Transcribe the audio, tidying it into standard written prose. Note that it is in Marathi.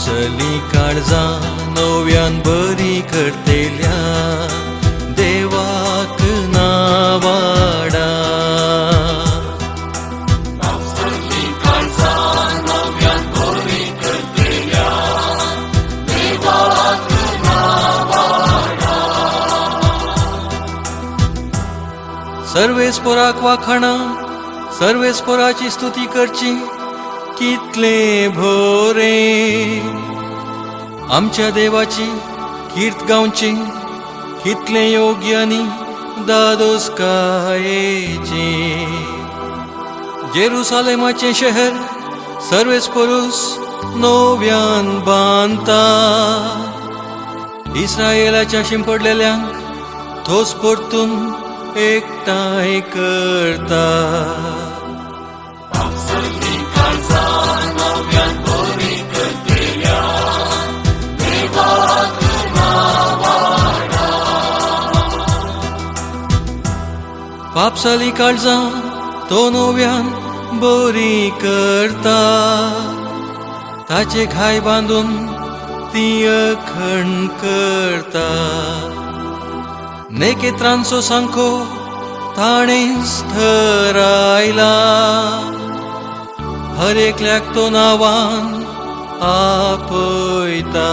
पावसली काळजा नव्यान बरी करतेल्या देवाक नावाडा. पावसली काळजा नव्यान बरी करतेल्या देवाक नावाडा. सर्वेस्पराक वाखाणा, सर्वेस्पराची स्तुती करची, कितले भोरे आमच्या देवाची कीर्त गावची, कितले योग्य आनी दादोसकायेची. जेरुसालेमाचे शहर सर्वेस्परूस नव्यान बांदता, इस्रायेलाच्या शिंपडलेल्यांक थोस परतून एकठांय करता. पावसली काळजा नव्यान बरी करतेल्या देवाक नावाडा. पापसाली काळजा तो नव्यान बरी करता, ताचे घाय बांदून ती अखंड करता. नेकेत्रांचो सांखो ताणेंच ठरायला, हर एकल्याक तो नावान आपयता.